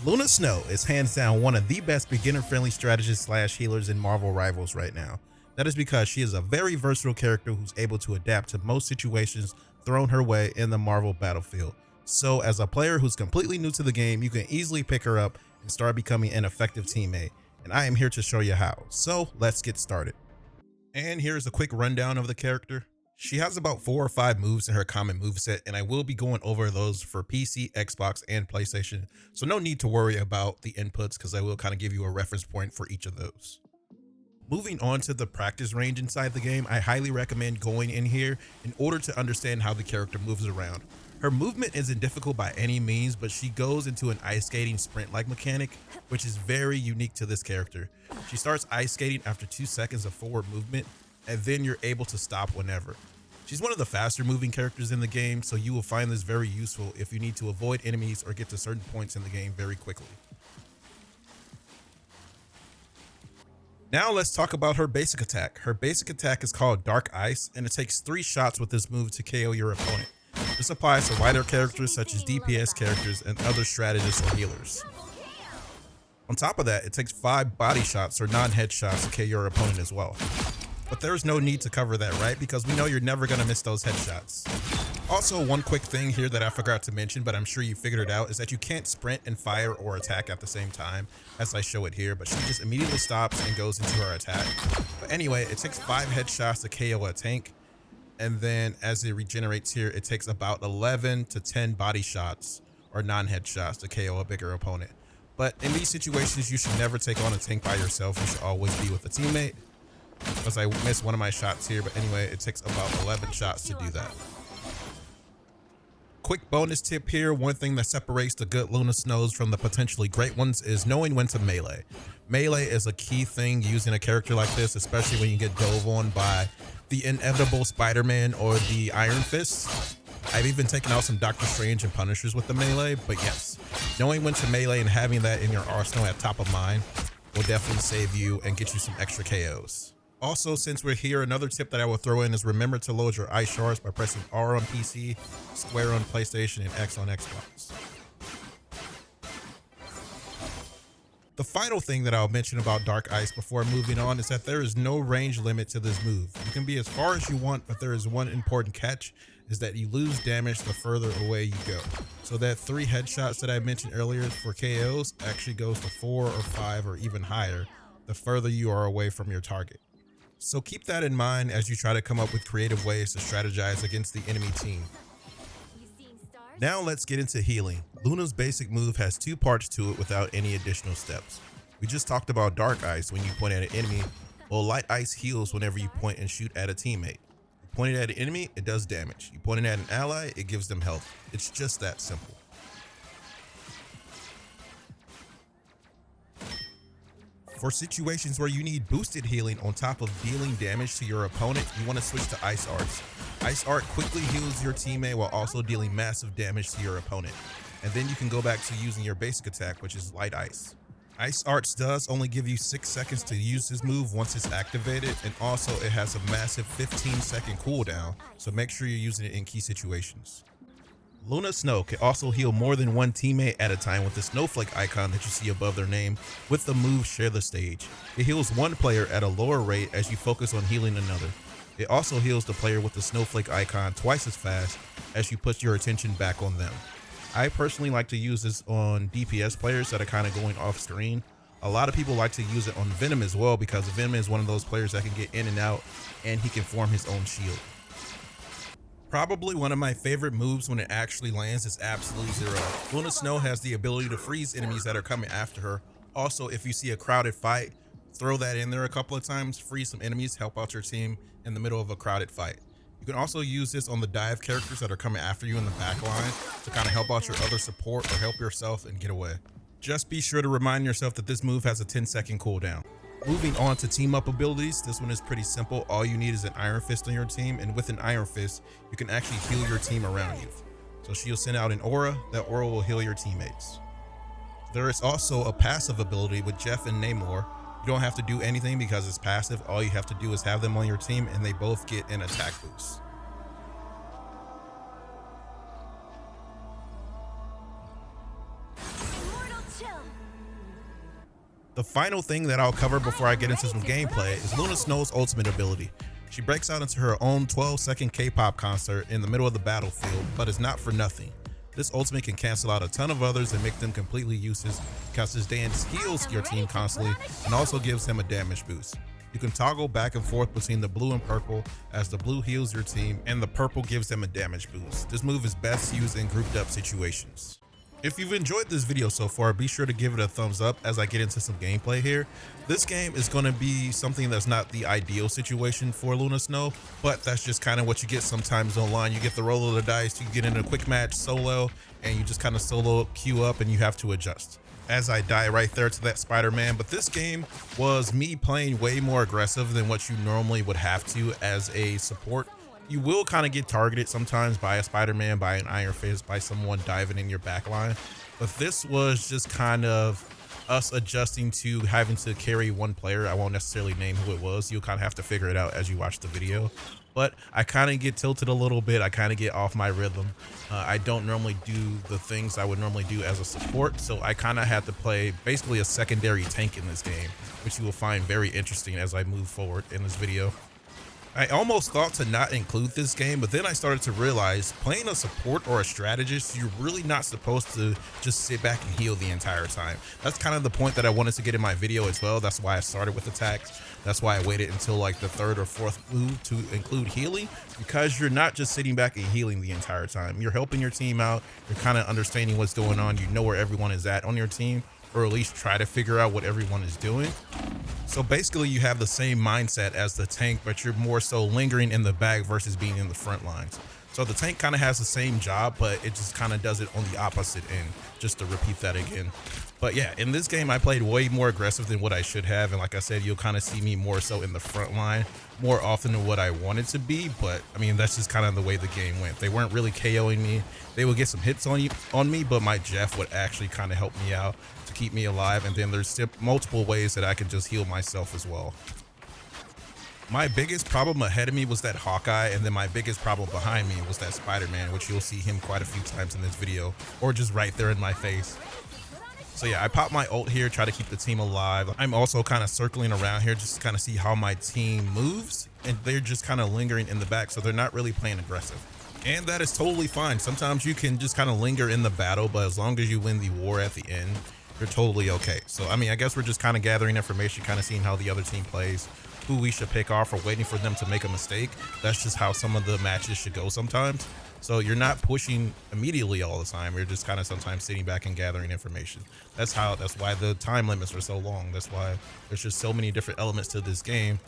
Luna Snow is hands down one of the best beginner-friendly strategists slash healers in Marvel Rivals right now. That is because she is a very versatile character who's able to adapt to most situations thrown her way in the Marvel battlefield. So as a player who's completely new to the game, you can easily pick her up and start becoming an effective teammate. And I am here to show you how. So let's get started. And here's a quick rundown of the character. She has about 4 or 5 moves in her common moveset, and I will be going over those for PC, Xbox, and PlayStation, so no need to worry about the inputs because I will kind of give you a reference point for each of those. Moving on to the practice range inside the game, I highly recommend going in here in order to understand how the character moves around. Her movement isn't difficult by any means, but she goes into an ice skating sprint-like mechanic, which is very unique to this character. She starts ice skating after 2 seconds of forward movement, and then you're able to stop whenever. She's one of the faster moving characters in the game, so you will find this very useful if you need to avoid enemies or get to certain points in the game very quickly. Now let's talk about her basic attack. Her basic attack is called Dark Ice, and it takes 3 shots with this move to KO your opponent. This applies to wider characters such as DPS characters and other strategists or healers. On top of that, it takes 5 body shots or non-headshots to KO your opponent as well. But there's no need to cover that, right? Because we know you're never going to miss those headshots. Also, one quick thing here that I forgot to mention, but I'm sure you figured it out, is that you can't sprint and fire or attack at the same time, as I show it here, but she just immediately stops and goes into her attack. But anyway, it takes 5 headshots to KO a tank, and then as it regenerates here, it takes about 11 to 10 body shots or non-headshots to KO a bigger opponent. But in these situations, you should never take on a tank by yourself. You should always be with a teammate. Because I missed one of my shots here, but anyway, it takes about 11 shots to do that. Quick bonus tip here, one thing that separates the good Luna Snows from the potentially great ones is knowing when to melee. Melee is a key thing using a character like this, especially when you get dove on by the inevitable Spider-Man or the Iron Fist. I've even taken out some Doctor Strange and Punishers with the melee, but yes, knowing when to melee and having that in your arsenal at top of mind will definitely save you and get you some extra KOs. Also, since we're here, another tip that I will throw in is remember to load your ice shards by pressing R on PC, square on PlayStation, and X on Xbox. The final thing that I'll mention about Dark Ice before moving on is that there is no range limit to this move. You can be as far as you want, but there is one important catch, is that you lose damage the further away you go. So that 3 headshots that I mentioned earlier for KOs actually goes to 4 or 5 or even higher the further you are away from your target. So keep that in mind as you try to come up with creative ways to strategize against the enemy team. Now let's get into healing. Luna's basic move has 2 parts to it without any additional steps. We just talked about Dark Ice when you point at an enemy, while Light Ice heals whenever you point and shoot at a teammate. You point it at an enemy, it does damage. You point it at an ally, it gives them health. It's just that simple. For situations where you need boosted healing on top of dealing damage to your opponent, you want to switch to Ice Arts. Ice Art quickly heals your teammate while also dealing massive damage to your opponent. And then you can go back to using your basic attack, which is Light Ice. Ice Arts does only give you 6 seconds to use this move once it's activated, and also it has a massive 15-second cooldown, so make sure you're using it in key situations. Luna Snow can also heal more than one teammate at a time with the Snowflake icon that you see above their name with the move Share the Stage. It heals one player at a lower rate as you focus on healing another. It also heals the player with the Snowflake icon twice as fast as you put your attention back on them. I personally like to use this on DPS players that are kind of going off screen. A lot of people like to use it on Venom as well because Venom is one of those players that can get in and out and he can form his own shield. Probably one of my favorite moves when it actually lands is Absolute Zero. Luna Snow has the ability to freeze enemies that are coming after her. Also, if you see a crowded fight, throw that in there a couple of times, freeze some enemies, help out your team in the middle of a crowded fight. You can also use this on the dive characters that are coming after you in the back line to kind of help out your other support or help yourself and get away. Just be sure to remind yourself that this move has a 10-second cooldown. Moving on to team up abilities, this one is pretty simple. All you need is an Iron Fist on your team, and with an Iron Fist, you can actually heal your team around you. So she'll send out an aura, that aura will heal your teammates. There is also a passive ability with Jeff and Namor. You don't have to do anything because it's passive. All you have to do is have them on your team and they both get an attack boost. The final thing that I'll cover before I get into some gameplay is Luna Snow's ultimate ability. She breaks out into her own 12-second K-pop concert in the middle of the battlefield, but it's not for nothing. This ultimate can cancel out a ton of others and make them completely useless because this dance heals your team constantly and also gives them a damage boost. You can toggle back and forth between the blue and purple as the blue heals your team and the purple gives them a damage boost. This move is best used in grouped up situations. If you've enjoyed this video so far, be sure to give it a thumbs up as I get into some gameplay here. This game is going to be something that's not the ideal situation for Luna Snow, but that's just kind of what you get sometimes online. You get the roll of the dice, you get in a quick match solo, and you just kind of solo queue up and you have to adjust. As I die right there to that Spider-Man, but this game was me playing way more aggressive than what you normally would have to as a support. You will kind of get targeted sometimes by a Spider-Man, by an Iron Fist, by someone diving in your backline. But this was just kind of us adjusting to having to carry one player. I won't necessarily name who it was. You'll kind of have to figure it out as you watch the video. But I kind of get tilted a little bit. I kind of get off my rhythm. I don't normally do the things I would normally do as a support. So I kind of had to play basically a secondary tank in this game, which you will find very interesting as I move forward in this video. I almost thought to not include this game, but then I started to realize playing a support or a strategist, you're really not supposed to just sit back and heal the entire time. That's kind of the point that I wanted to get in my video as well. That's why I started with attacks. That's why I waited until like the third or fourth move to include healing, because you're not just sitting back and healing the entire time. You're helping your team out. You're kind of understanding what's going on. You know where everyone is at on your team, or at least try to figure out what everyone is doing. So basically you have the same mindset as the tank, but you're more so lingering in the back versus being in the front lines. So the tank kind of has the same job, but it just kind of does it on the opposite end, just to repeat that again. But yeah, in this game, I played way more aggressive than what I should have. And like I said, you'll kind of see me more so in the front line more often than what I wanted to be. But I mean, that's just kind of the way the game went. They weren't really KOing me. They would get some hits on me, but my Jeff would actually kind of help me out to keep me alive. And then there's multiple ways that I can just heal myself as well. My biggest problem ahead of me was that Hawkeye, and then my biggest problem behind me was that Spider-Man, which you'll see him quite a few times in this video, or just right there in my face. So yeah, I pop my ult here, try to keep the team alive. I'm also kind of circling around here just to kind of see how my team moves, and they're just kind of lingering in the back, so they're not really playing aggressive. And that is totally fine. Sometimes you can just kind of linger in the battle, but as long as you win the war at the end, you're totally okay. So I mean, I guess we're just kind of gathering information, kind of seeing how the other team plays, who we should pick off, or waiting for them to make a mistake. That's just how some of the matches should go sometimes. So you're not pushing immediately all the time. You're just kind of sometimes sitting back and gathering information. That's why the time limits are so long. That's why there's just so many different elements to this game.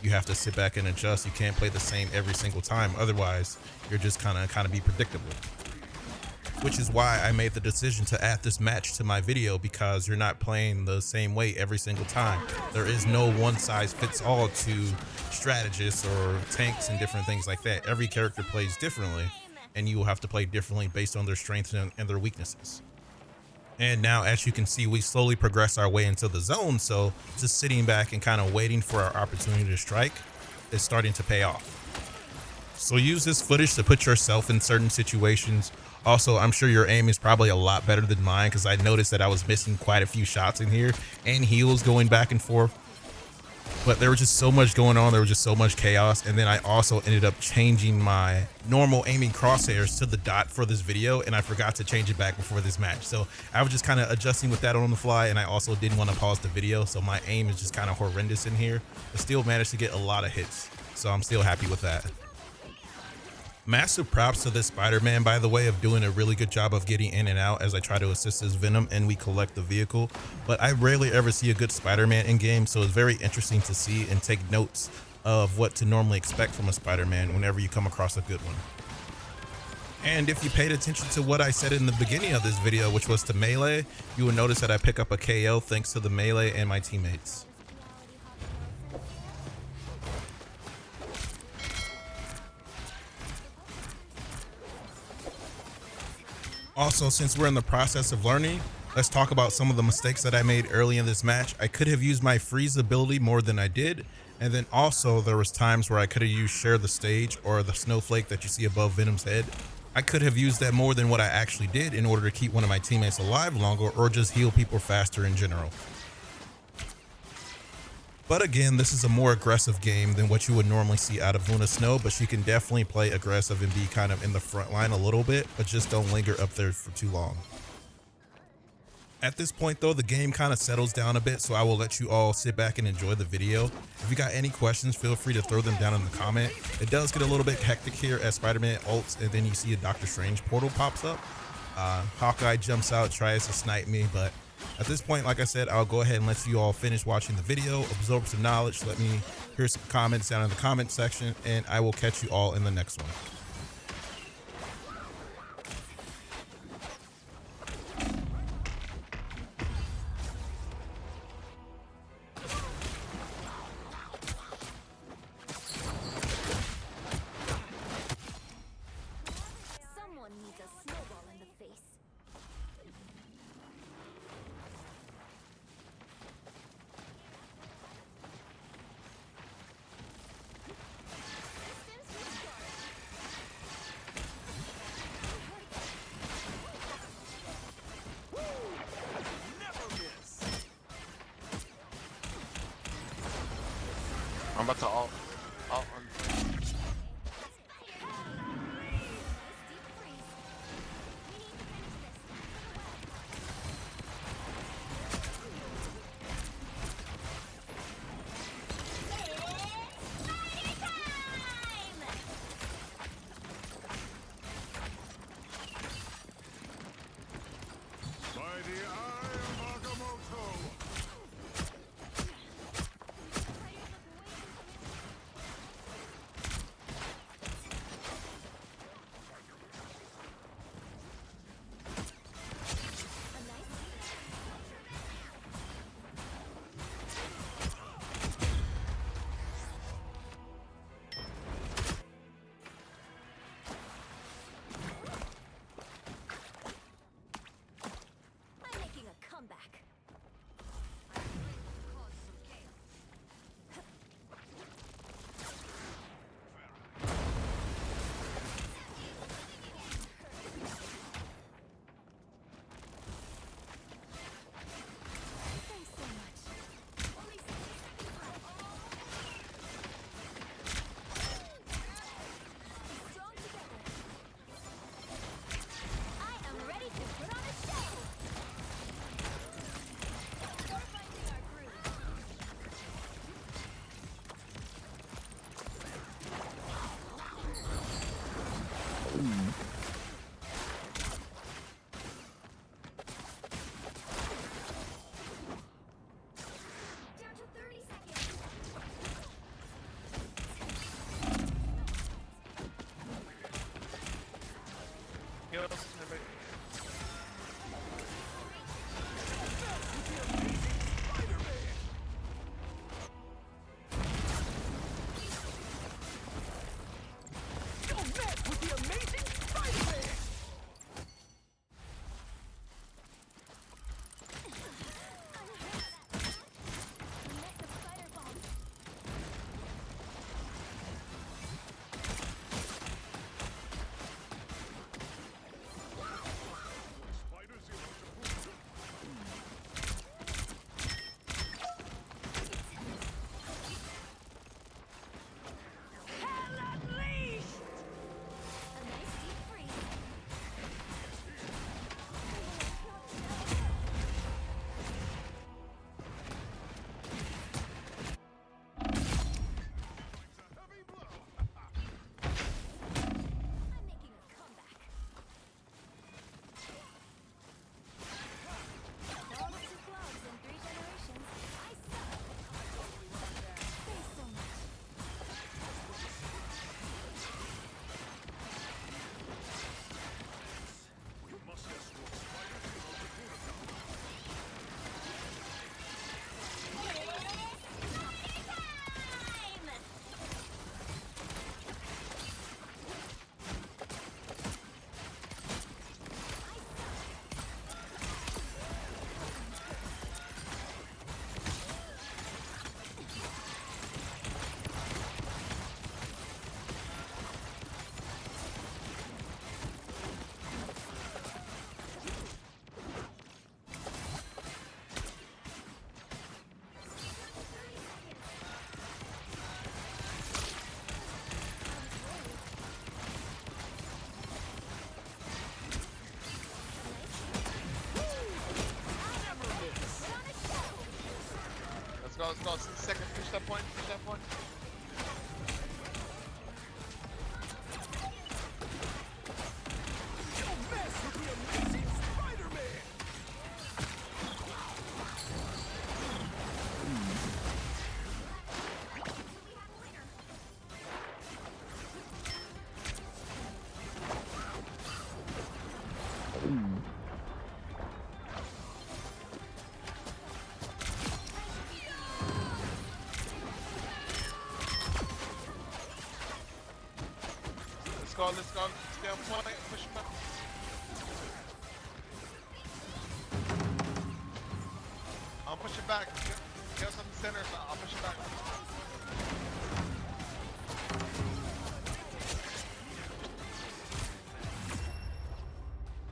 You have to sit back and adjust. You can't play the same every single time. Otherwise, you're just kind of be predictable. Which is why I made the decision to add this match to my video, because you're not playing the same way every single time. There is no one size fits all to strategists or tanks and different things like that. Every character plays differently, and you will have to play differently based on their strengths and their weaknesses. And now, as you can see, we slowly progress our way into the zone. So just sitting back and kind of waiting for our opportunity to strike is starting to pay off. So use this footage to put yourself in certain situations. Also, I'm sure your aim is probably a lot better than mine, because I noticed that I was missing quite a few shots in here and heals going back and forth. But there was just so much going on. There was just so much chaos. And then I also ended up changing my normal aiming crosshairs to the dot for this video, and I forgot to change it back before this match. So I was just kind of adjusting with that on the fly, and I also didn't want to pause the video. So my aim is just kind of horrendous in here, but still managed to get a lot of hits. So I'm still happy with that. Massive props to this Spider-Man, by the way, of doing a really good job of getting in and out as I try to assist his Venom and we collect the vehicle. But I rarely ever see a good Spider-Man in game, so it's very interesting to see and take notes of what to normally expect from a Spider-Man whenever you come across a good one. And if you paid attention to what I said in the beginning of this video, which was to melee, you will notice that I pick up a KO thanks to the melee and my teammates. Also, since we're in the process of learning, let's talk about some of the mistakes that I made early in this match. I could have used my freeze ability more than I did. And then also there was times where I could have used share the stage, or the snowflake that you see above Venom's head. I could have used that more than what I actually did in order to keep one of my teammates alive longer, or just heal people faster in general. But again, this is a more aggressive game than what you would normally see out of Luna Snow, but she can definitely play aggressive and be kind of in the front line a little bit, but just don't linger up there for too long. At this point though, the game kind of settles down a bit, so I will let you all sit back and enjoy the video. If you got any questions, feel free to throw them down in the comment. It does get a little bit hectic here as Spider-Man ults, and then you see a Doctor Strange portal pops up. Hawkeye jumps out, tries to snipe me, but at this point, like I said, I'll go ahead and let you all finish watching the video, absorb some knowledge, let me hear some comments down in the comment section, and I will catch you all in the next one. Someone needs a snowball in the face. I'm about to ult. Let's go. Second, push that point, push that point. Let's go. Stay on point. Push him back. I'll push it back. Get us on the center, so I'll push it back.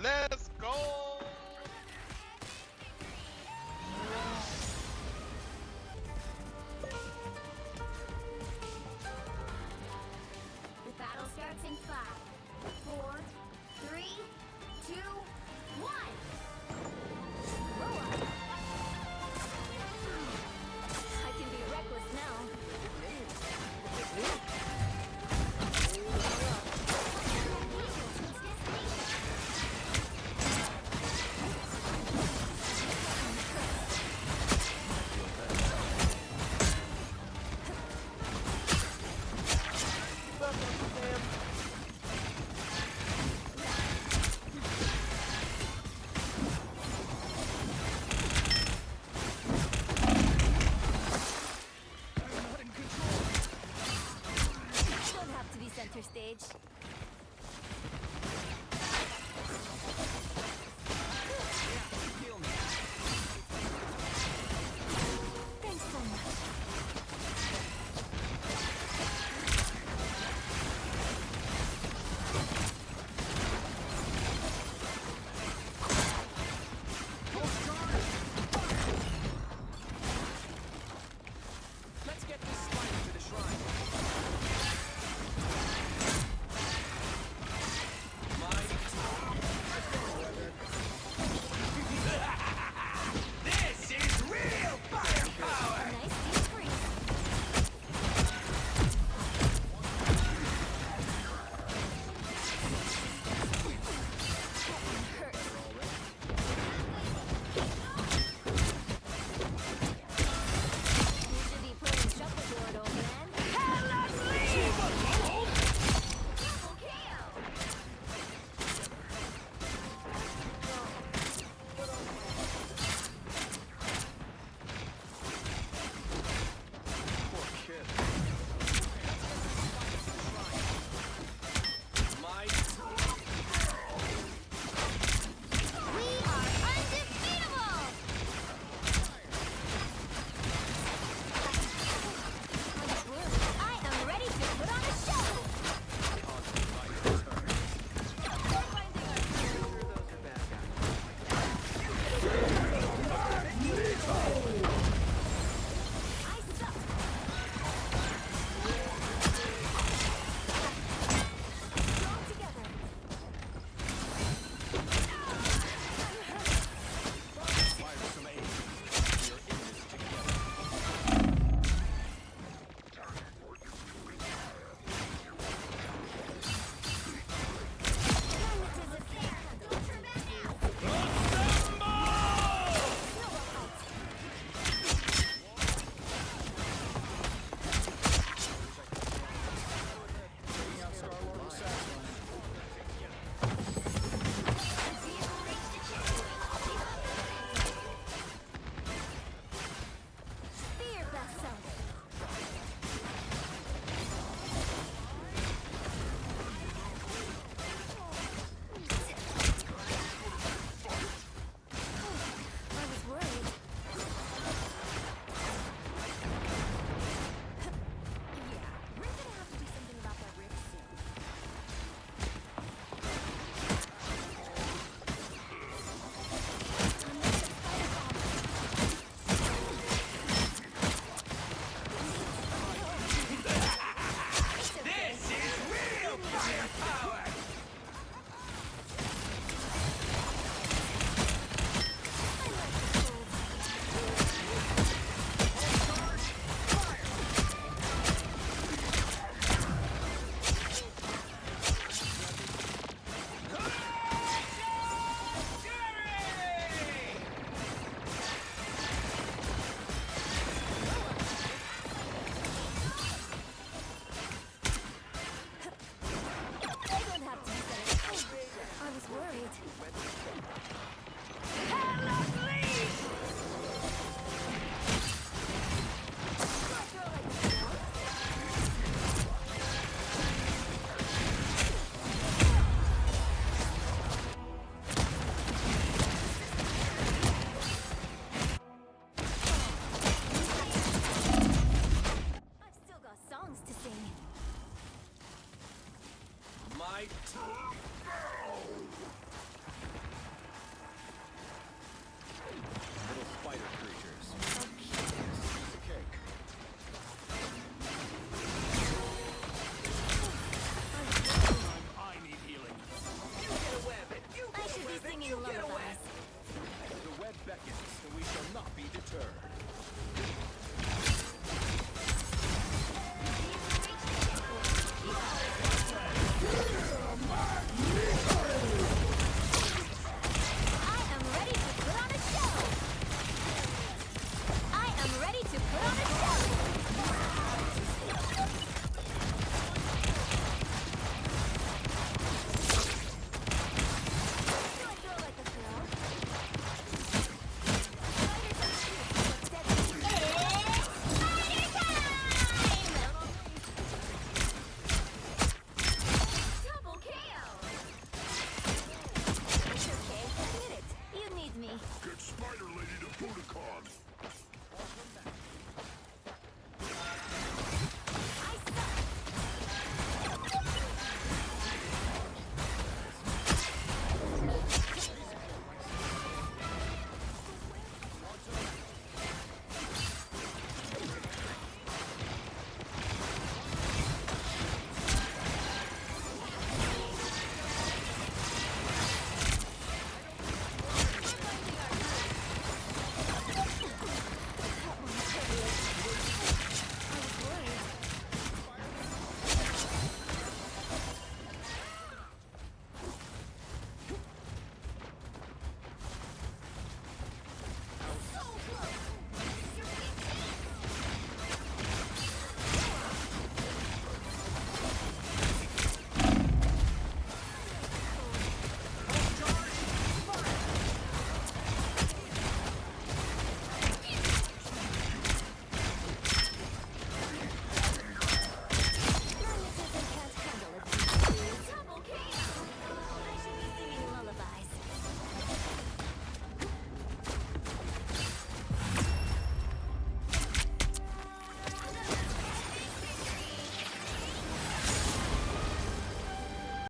Let's go! The battle starts in 5, 4, 3, 2, 1. Roll up. I can be reckless now. my turn now! Little spider creatures. How curious. Piece of cake. I need healing. You get a web it. You I should be singing lullabies. The web beckons, and we shall not be deterred. I am ready to put on a show. I am ready to put on a show. Do I throw like a throw? It's spider time! Double KO! It's okay, admit it. You need me. Get Spider Lady to Budokan!